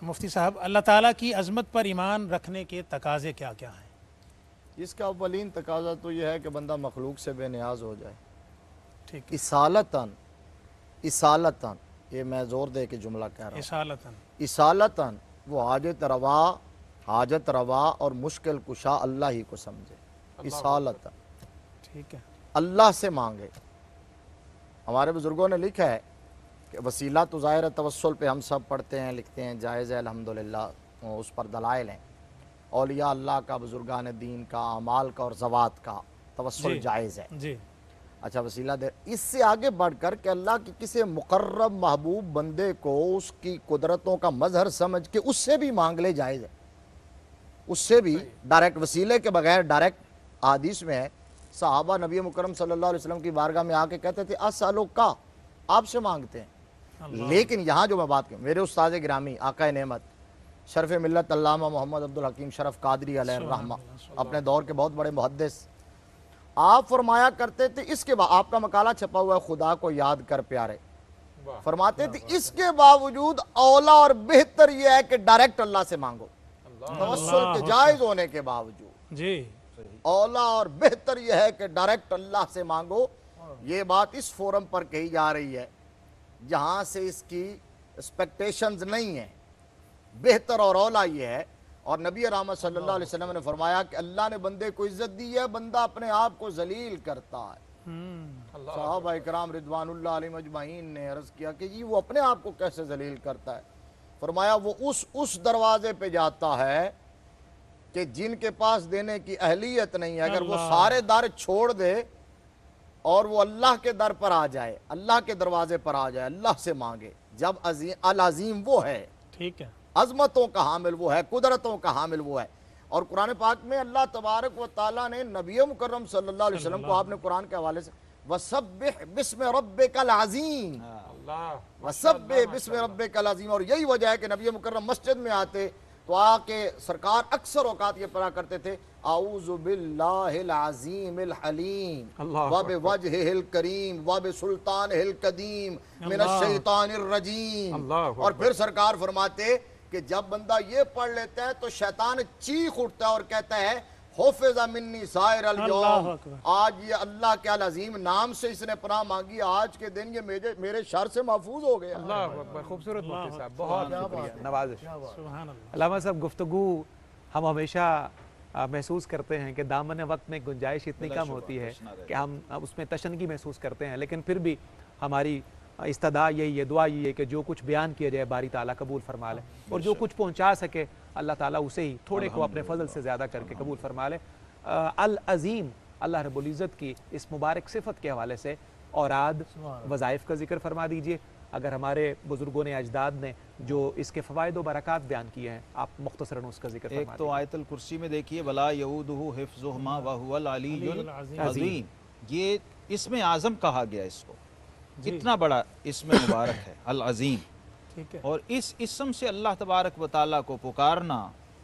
مفتی صاحب، اللہ تعالیٰ کی عظمت پر ایمان رکھنے کے تقاضے کیا کیا ہیں؟ اس کا اولین تقاضا تو یہ ہے کہ بندہ مخلوق سے بے نیاز ہو جائے. ٹھیک. اصالتاً یہ میں زور دے کے جملہ کہہ رہا ہوں. اصالتاً وہ حاجت روا اور مشکل کشا اللہ ہی کو سمجھے. اصالتاً ٹھیک ہے، اللہ سے مانگے. ہمارے بزرگوں نے لکھا ہے کہ وسیلہ تو ظاہر توسل پہ ہم سب پڑھتے ہیں، لکھتے ہیں، جائز ہے الحمدللہ، اس پر دلائل ہیں. اولیاء اللہ کا، بزرگان دین کا، اعمال کا اور زوات کا توسل جائز ہے. جی. اچھا، وسیلہ دے. اس سے آگے بڑھ کر کہ اللہ کی کسی مقرب محبوب بندے کو اس کی قدرتوں کا مظہر سمجھ کے اس سے بھی مانگ لے، جائز ہے. اس سے بھی ڈائریکٹ، وسیلے کے بغیر ڈائریکٹ. حدیث میں ہے صحابہ نبی مکرم صلی اللہ علیہ وسلم کی بارگاہ میں آ کے کہتے تھے اسالو کا، آپ سے مانگتے ہیں. لیکن یہاں جو میں بات کروں، میرے استاد گرامی آقا نعمت شرف ملت علامہ محمد عبدالحکیم شرف قادری علیہ الرحمہ، اپنے دور کے بہت بڑے محدث، آپ فرمایا کرتے تھے، اس کے بعد آپ کا مقالہ چھپا ہوا ہے خدا کو یاد کر پیارے، فرماتے تھے اس کے باوجود اولا اور بہتر یہ ہے کہ ڈائریکٹ اللہ سے مانگو. توسل کے جائز ہونے کے باوجود جی اولا اور بہتر یہ ہے کہ ڈائریکٹ اللہ سے مانگو. یہ بات اس فورم پر کہی جا رہی ہے جہاں سے اس کی ایکسپیکٹیشنز نہیں ہیں. بہتر اور اولا یہ ہے. اور نبی رحمت صلی اللہ علیہ وسلم نے فرمایا کہ اللہ نے بندے کو عزت دی ہے، بندہ اپنے آپ کو ذلیل کرتا ہے. صحابہ اکرام رضوان اللہ علیہم اجمعین نے عرض کیا کہ جی وہ اپنے آپ کو کیسے ذلیل کرتا ہے؟ فرمایا وہ اس دروازے پہ جاتا ہے کہ جن کے پاس دینے کی اہلیت نہیں ہے. اگر وہ سارے در چھوڑ دے اور وہ اللہ کے در پر آ جائے، اللہ کے دروازے پر آ جائے، اللہ سے مانگے. جب العظیم وہ ہے، ٹھیک ہے، عظمتوں کا حامل وہ ہے، قدرتوں کا حامل وہ ہے. اور قرآن پاک میں اللہ تبارک و تعالیٰ نے نبی مکرم صلی اللہ علیہ وسلم کو، آپ نے قرآن کے حوالے سے وَسَبِّحْ بِسْمِ رَبِّكَ الْعَظِيمِ، وَسَبِّحْ بِسْمِ رَبِّكَ الْعَظِيمِ. اور یہی وجہ ہے کہ نبی مکرم مسجد میں آتے تو آ کے سرکار اکثر اوقات یہ پڑھا کرتے تھے اعوذ باللہ العظیم الحلیم وبوجہہ الکریم وبسلطانہ القدیم من الشیطان الرجیم. اور پھر سرکار فرماتے کہ جب بندہ یہ پڑھ لیتا ہے تو شیطان چیخ اٹھتا ہے اور کہتا ہے حفظ منی سائر اليوم، آج یہ اللہ کے العظیم نام سے اس نے پناہ مانگی، آج کے دن یہ میرے شر سے محفوظ ہو گیا. اللہ اکبر. خوبصورت مفتی صاحب، بہت شکریہ، نوازش. علامہ صاحب، گفتگو ہم ہمیشہ محسوس کرتے ہیں کہ دامن وقت میں گنجائش اتنی کم ہوتی ہے کہ ہم اس میں تشنگی محسوس کرتے ہیں، لیکن پھر بھی ہماری استدعا یہی ہے، دعا یہ ہے کہ جو کچھ بیان کیا جائے باری تعالیٰ قبول فرما لے، اور جو کچھ پہنچا سکے اللہ تعالیٰ اسے ہی تھوڑے کو اپنے فضل سے زیادہ کر کے قبول فرما لے. العظیم اللہ رب العزت کی اس مبارک صفت کے حوالے سے اوراد وظائف کا ذکر فرما دیجئے. اگر ہمارے بزرگوں نے، اجداد نے جو اس کے فوائد و برکات بیان کیے ہیں، آپ مختصراً اس کا ذکر فرما دیجئے. ایک تو آیت الکرسی میں دیکھیے وَلَا يَؤُودُهُ حِفْظُهُمَا وَهُوَ الْعَلِيُّ الْعَظِيمُ، یہ اسم اعظم کہا گیا اس کو. اتنا بڑا اسم مبارک ہے العظیم. اور اس اسم سے اللہ تبارک و تعالیٰ کو پکارنا،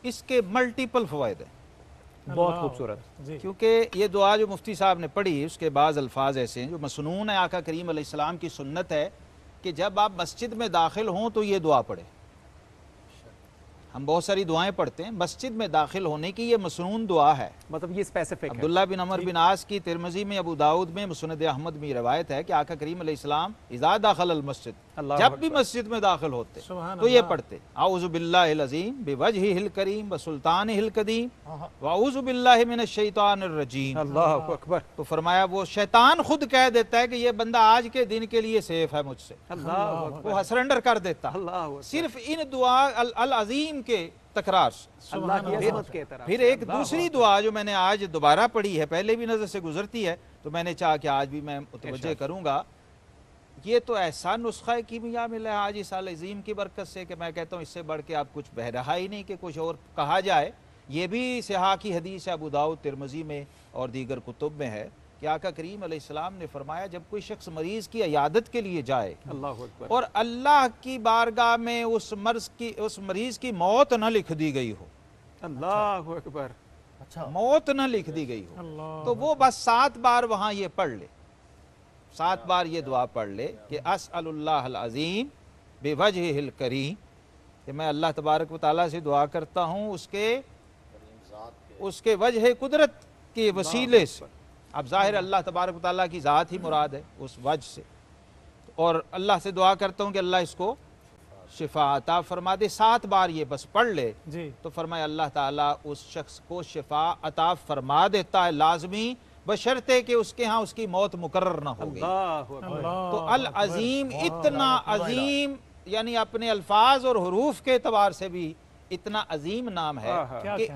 اس کے ملٹیپل فوائد ہیں. بہت خوبصورت. کیونکہ یہ دعا جو مفتی صاحب نے پڑھی، اس کے بعض الفاظ ایسے ہیں جو مسنون ہے، آقا کریم علیہ السلام کی سنت ہے کہ جب آپ مسجد میں داخل ہوں تو یہ دعا پڑھیں. ہم بہت ساری دعائیں پڑھتے ہیں، مسجد میں داخل ہونے کی یہ مسنون دعا ہے۔ مطلب یہ اسپیسیفک ہے۔ عبداللہ بن عمر بن عاص کی، ترمذی میں، ابو داؤد میں، مسند احمد میں روایت ہے کہ آقا کریم علیہ السلام اذا دخل المسجد، جب بھی مسجد میں داخل ہوتے تو یہ پڑھتے، اعوذ باللہ العظیم بوجہہ الکریم وسلطانہ القدیم واعوذ باللہ من الشیطان الرجیم۔ اللہ اکبر۔ تو فرمایا وہ شیطان خود کہہ دیتا ہے کہ یہ بندہ آج کے دن کے لیے سیف ہے مجھ سے، وہ سرنڈر کر دیتا صرف ان دعا العظیم کے تکرار سے۔ اللہ کی عظمت کے طرف۔ پھر ایک دوسری دعا جو میں نے آج دوبارہ پڑھی ہے، پہلے بھی نظر سے گزرتی ہے تو میں نے چاہا کہ آج بھی میں متوجہ کروں گا۔ یہ تو ایسا نسخہ کیمیا ملا ہے آج اس عظیم کی برکت سے کہ میں کہتا ہوں اس سے بڑھ کے آپ کچھ بہ رہا ہی نہیں کہ کچھ اور کہا جائے۔ یہ بھی صحاح کی حدیث ہے، ابو داؤد، ترمذی میں اور دیگر کتب میں ہے کہ آقا کریم علیہ السلام نے فرمایا جب کوئی شخص مریض کی عیادت کے لیے جائے اللہ اکبر، اور اللہ کی بارگاہ میں اس مریض کی موت نہ لکھ دی گئی ہو، اللہ اکبر، موت نہ لکھ دی گئی ہو، تو وہ بس 7 بار وہاں یہ پڑھ لے، 7 بار یہ دعا پڑھ لے کہ اسأل اللہ العظیم بوجہہ الکریم، کہ میں اللہ تبارک و تعالیٰ سے دعا کرتا ہوں اس کے وجہ قدرت کے وسیلے سے۔ اب ظاہر اللہ تبارک و تعالیٰ کی ذات ہی مراد ہے اس وجہ سے، اور اللہ سے دعا کرتا ہوں کہ اللہ اس کو شفا عطا فرما دے۔ 7 بار یہ بس پڑھ لے تو فرمایا اللہ تعالیٰ اس شخص کو شفا عطا فرما دیتا ہے لازمی، بشرطے کہ اس کے ہاں اس کی موت مقرر نہ ہوگی۔ تو العظیم اتنا عظیم، یعنی اپنے الفاظ اور حروف کے اعتبار سے بھی اتنا عظیم نام ہے کہ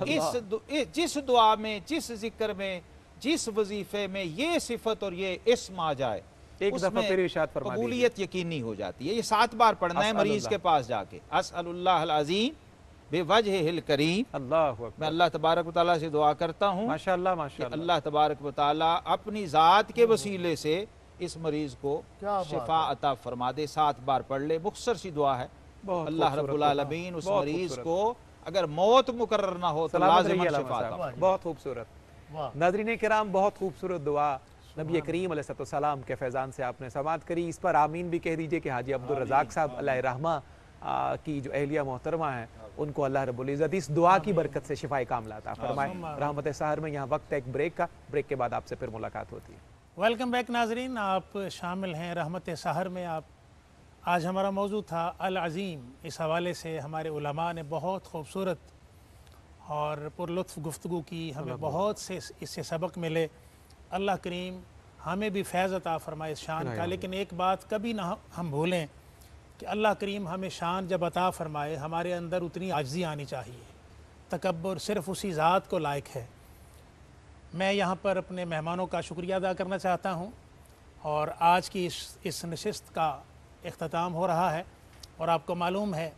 جس دعا میں، جس ذکر میں، جس وظیفے میں یہ صفت اور یہ اسم آ جائے ایک اس دفعہ میں پھر ارشاد فرما دیجیے۔ قبولیت یقینی ہو جاتی ہے۔ یہ 7 بار پڑھنا ہے مریض کے پاس جا کے، اسأل اللہ العظیم بوجہہ الکریم۔ اللہ اکبر، میں اللہ تبارک و تعالیٰ سے دعا کرتا ہوں ماشاءاللہ کہ ماشاءاللہ، اللہ تبارک و تعالیٰ اپنی ذات کے وسیلے سے اس مریض کو شفا عطا فرما دے۔ 7 بار پڑھ لے، مختصر سی دعا ہے۔ اللہ رب العالمین اس مریض کو اگر موت مقرر نہ ہو تو لازم شفا عطا۔ بہت خوبصورت۔ ناظرین کرام، بہت خوبصورت دعا نبی کریم علیہ السلام کے فیضان سے آپ نے سماعت کری۔ اس پر آمین بھی کہہ دیجئے کہ حاجی عبدالرزاق صاحب علیہ رحمہ کی جو اہلیہ محترمہ ہیں ان کو اللہ رب العزت اس دعا کی برکت سے شفائے کاملہ عطا فرمائے۔ رحمت سحر میں یہاں وقت ہے ایک بریک کا، بریک کے بعد آپ سے پھر ملاقات ہوتی ہے۔ ویلکم بیک ناظرین، آپ شامل ہیں رحمت سحر میں۔ آج ہمارا موضوع تھا العظیم۔ اس حوالے سے ہمارے علماء نے بہت خوبصورت اور پر لطف گفتگو کی، ہمیں بہت سے اس سے سبق ملے۔ اللہ کریم ہمیں بھی فیض عطا فرمائے اس شان کا، لیکن ایک بات کبھی نہ ہم بھولیں کہ اللہ کریم ہمیں شان جب عطا فرمائے ہمارے اندر اتنی عاجزی آنی چاہیے۔ تکبر صرف اسی ذات کو لائق ہے۔ میں یہاں پر اپنے مہمانوں کا شکریہ ادا کرنا چاہتا ہوں، اور آج کی اس نشست کا اختتام ہو رہا ہے، اور آپ کو معلوم ہے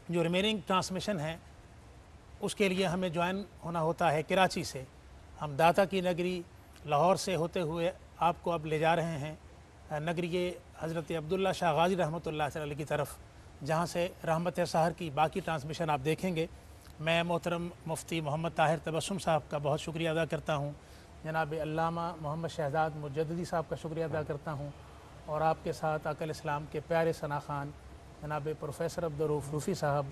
جو ریمیننگ ٹرانسمیشن ہے اس کے لیے ہمیں جوائن ہونا ہوتا ہے کراچی سے۔ ہم داتا کی نگری لاہور سے ہوتے ہوئے آپ کو اب لے جا رہے ہیں نگری حضرت عبداللہ شاہ غازی رحمۃ اللہ علیہ کی طرف، جہاں سے رحمت سحر کی باقی ٹرانسمیشن آپ دیکھیں گے۔ میں محترم مفتی محمد طاہر تبسم صاحب کا بہت شکریہ ادا کرتا ہوں، جناب علامہ محمد شہزاد مجددی صاحب کا شکریہ ادا کرتا ہوں، اور آپ کے ساتھ عقل اسلام کے پیارے ثنا خان جناب پروفیسر عبدالرؤف روفی صاحب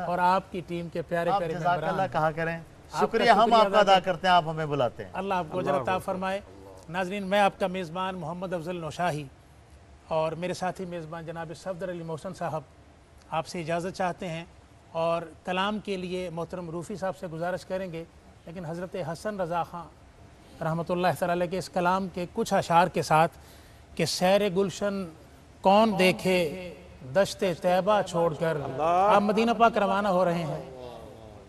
اور آپ کی ٹیم کے پیارے پیارے جزاک اللہ کہا کریں۔ شکریہ ہم آپ کا ادا کرتے ہیں، آپ ہمیں بلاتے ہیں۔ اللہ آپ کو اجر عطا فرمائے۔ ناظرین، میں آپ کا میزبان محمد افضل نوشاہی اور میرے ساتھی میزبان جناب صفدر علی محسن صاحب آپ سے اجازت چاہتے ہیں، اور کلام کے لیے محترم روفی صاحب سے گزارش کریں گے، لیکن حضرت حسن رضا خان رحمۃ اللہ تعالی کے اس کلام کے کچھ اشعار کے ساتھ کہ سیر گلشن کون دیکھے دشت طیبہ چھوڑ کر، آپ مدینہ پاک روانہ ہو رہے ہیں،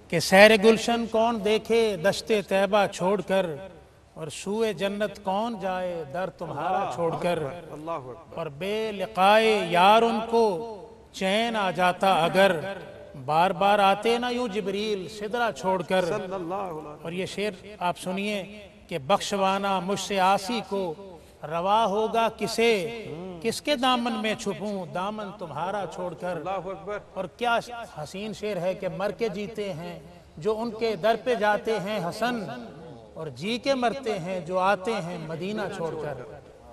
کہ سیر گلشن کون دیکھے دشت طیبہ چھوڑ کر، اور سوئے جنت کون جائے در تمہارا چھوڑ کر، اور بے لقائے یار ان کو چین آ جاتا اگر، بار بار آتے نہ یوں جبریل سدرہ چھوڑ کر۔ اور یہ شعر آپ سنیے کہ بخشوانا مجھ سے آسی کو روا ہوگا کسے، کس کے دامن میں چھپوں دامن تمہارا چھوڑ کر۔ اور کیا حسین شعر ہے کہ مر کے جیتے ہیں جو ان کے در پہ جاتے ہیں حسن، اور جی کے مرتے ہیں جو آتے ہیں مدینہ چھوڑ کر۔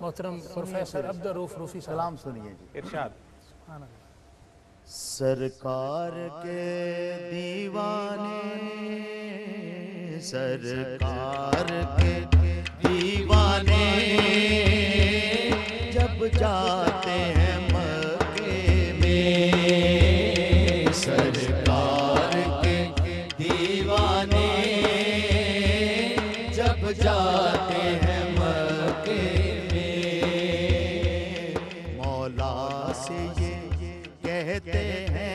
محترم پروفیسر عبدالرؤف روفی سلام سنیے جی۔ ارشاد۔ سرکار کے دیوانے، سرکار کے دیوانے جب جاتے ہیں مکے میں، سرکار کے دیوانے جب جاتے ہیں مکے میں، مولا سے یہ کہتے ہیں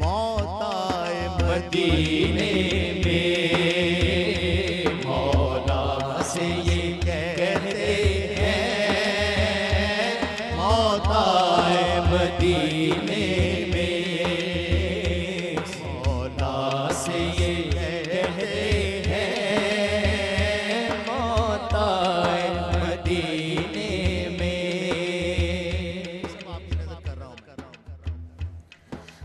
موت آئے مدینے میں، مولا سے یہ کہتے ہیں موت آئے مدینے میں، مولا سے یہ کہتے ہیں موت آئے مدینے میں۔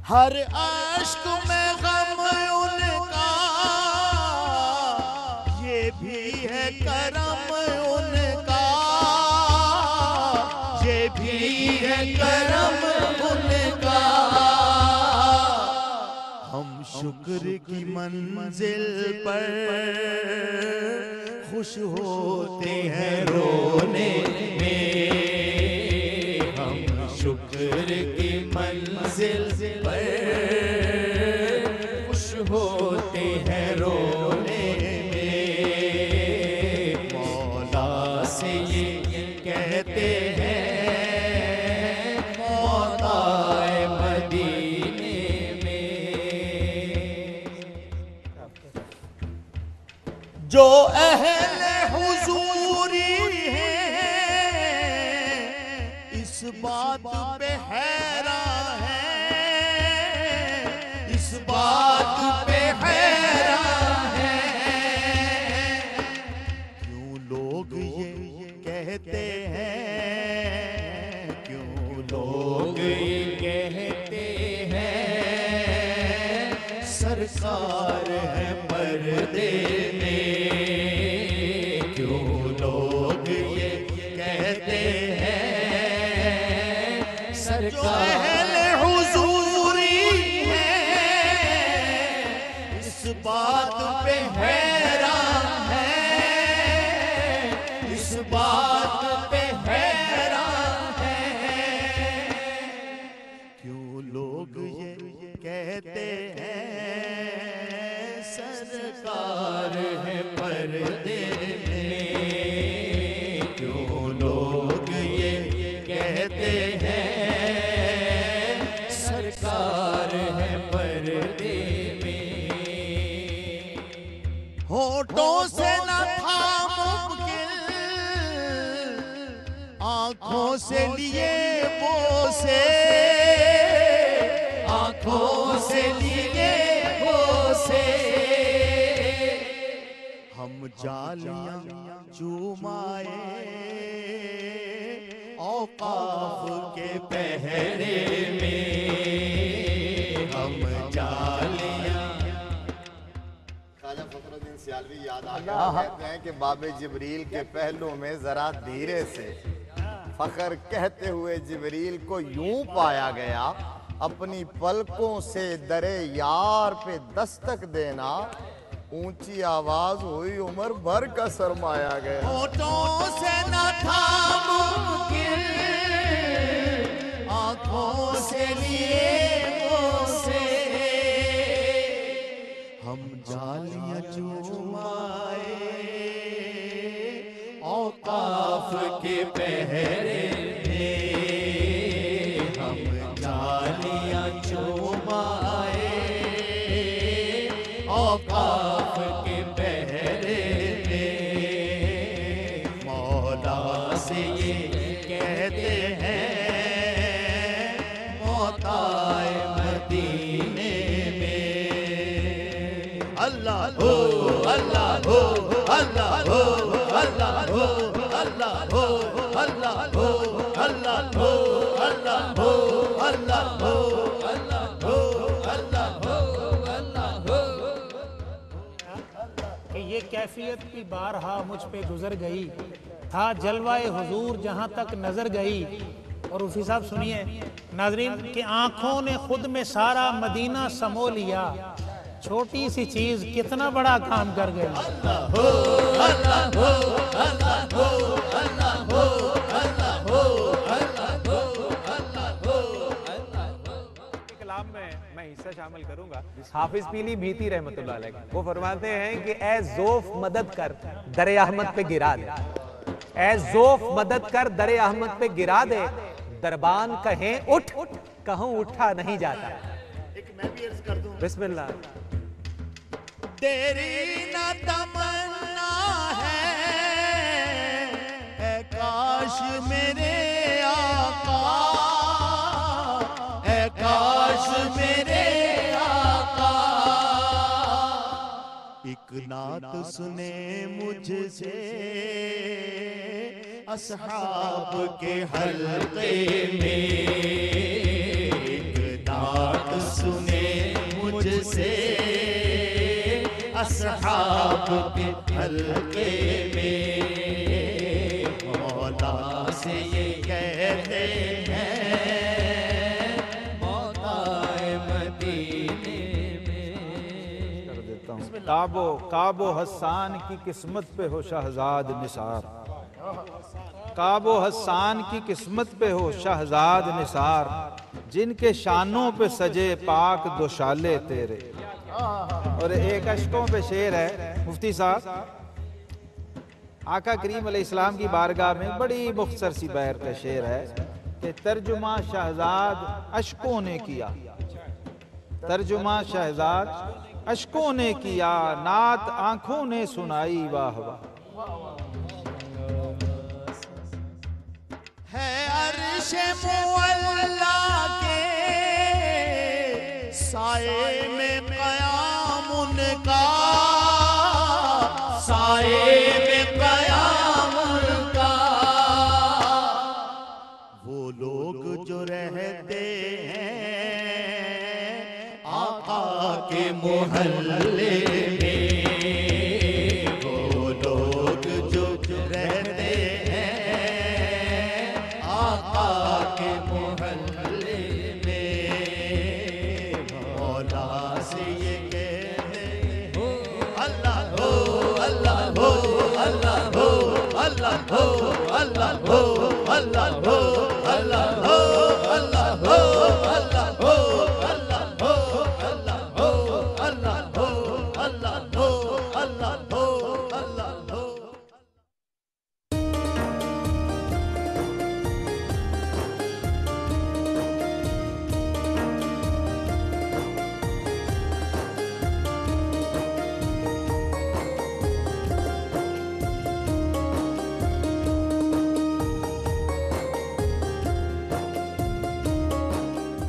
ہر عشق میں غم ان کا، یہ بھی ہے کرم ان کا، یہ بھی ہے کرم ان کا، ہم شکر کی منزل پر خوش ہوتے ہیں رونے میں، ہم شکر کی منزل پر خوش ہوتے ہیں رونے میں، مولا سے یہ کہتے ہیں موت آئے مدینے میں۔ جو اہل حضوری ہیں اس بات پہ حیران ہیں، اس بات پہ حیران ہیں، کیوں لوگ یہ کہتے ہیں، کیوں لوگ یہ کہتے ہیں سرکار ہے پردے میں، کیوں لوگ یہ کہتے ہیں سرکار اہل حضوری ہیں اس بات پہ حیران ہیں، اس بات پہ حیران ہیں، کیوں لوگ یہ کہتے ہیں سرکار ہے پردے میں، کیوں لوگ یہ کہتے ہیں سرکار ہے پردے میں، ہونٹوں سے نہ تھا ممکن آنکھوں سے لیے بوسے، آنکھوں سے لیے بوسے، ہم جالیاں چومائے اوقاف کے پہرے میں، ہم جالیاں۔ خواجہ فخر الدین سیالوی یاد آ گیا، کہتے ہیں کہ باب جبریل کے پہلو میں ذرا دھیرے سے فخر کہتے ہوئے جبریل کو یوں پایا گیا، اپنی پلکوں سے درے یار پہ دستک دینا، اونچی آواز ہوئی عمر بھر کا سرمایا گیا۔ ہونٹوں سے نہ تھا ممکن آنکھوں سے لیے بوسے، ہم جالیاں چومائے اوقاف کے پہرے میں، ہم جالیاں چومائے اوقاف کے پہرے میں، مولا سے یہ کہتے ہیں موت آئے مدینے میں، اللہ ہو اللہ ہو اللہ ہو اللہ ہو اللہ ہو اللہ ہو اللہ ہو اللہ ہو اللہ ہو اللہ ہو اللہ ہو اللہ ہو۔ کہ یہ کیفیت بھی بارہا مجھ پہ گزر گئی، تھا جلوہ حضور جہاں تک نظر گئی، اور رفیع صاحب سنیے ناظرین کہ آنکھوں نے خود میں سارا مدینہ سمو لیا، چھوٹی سی چیز کتنا بڑا کام کر گئی۔ کلام میں حصہ شامل کروں گا حافظ پیلی بھیتی رحمت اللہ علیہ، وہ فرماتے ہیں کہ اے ذوف مدد کر در احمد پہ گرا دے، اے ذوف مدد کر در احمد پہ گرا دے، دربان کہیں اٹھ کہوں اٹھا نہیں جاتا۔ ایک میں بھی عرض کر دوں، بسم اللہ۔ تیری نہ تمنا ہے اے کاش میرے آقا، اے کاش میرے آقا، ایک نعت سنے مجھ سے اصحاب کے حلقے میں، ایک نعت سنے مجھ سے اصحاب کے حلقے میں، مولا سے یہ کہتے ہیں مولا مدینے میں۔ کر دیتا ہوں۔ کعب و حسان کی قسمت پہ ہو شہزاد نثار، کعب و حسان کی قسمت پہ ہو شہزاد نثار، جن کے شانوں پہ سجے پاک دوشالے تیرے۔ اور ایک اشکوں پہ شعر ہے مفتی صاحب، آقا کریم علیہ السلام کی بارگاہ میں بڑی مختصر سی بحر کا شعر ہے کہ ترجمہ شہزاد اشکوں نے کیا، ترجمہ شہزاد اشکوں نے کیا، نعت آنکھوں نے سنائی واہ واہ۔ ہے عرش مولا کے سائے میں قیام ان کا، سائے میں قیام ان کا، وہ لوگ جو رہتے ہیں آقا کے محلے میں، وہ لوگ جو رہتے ہیں آقا کے محلے میں، مولا سے یہ کہتے ہیں اللہ ہو اللہ ہو اللہ ہو اللہ ہو اللہ ہو اللہ ہو۔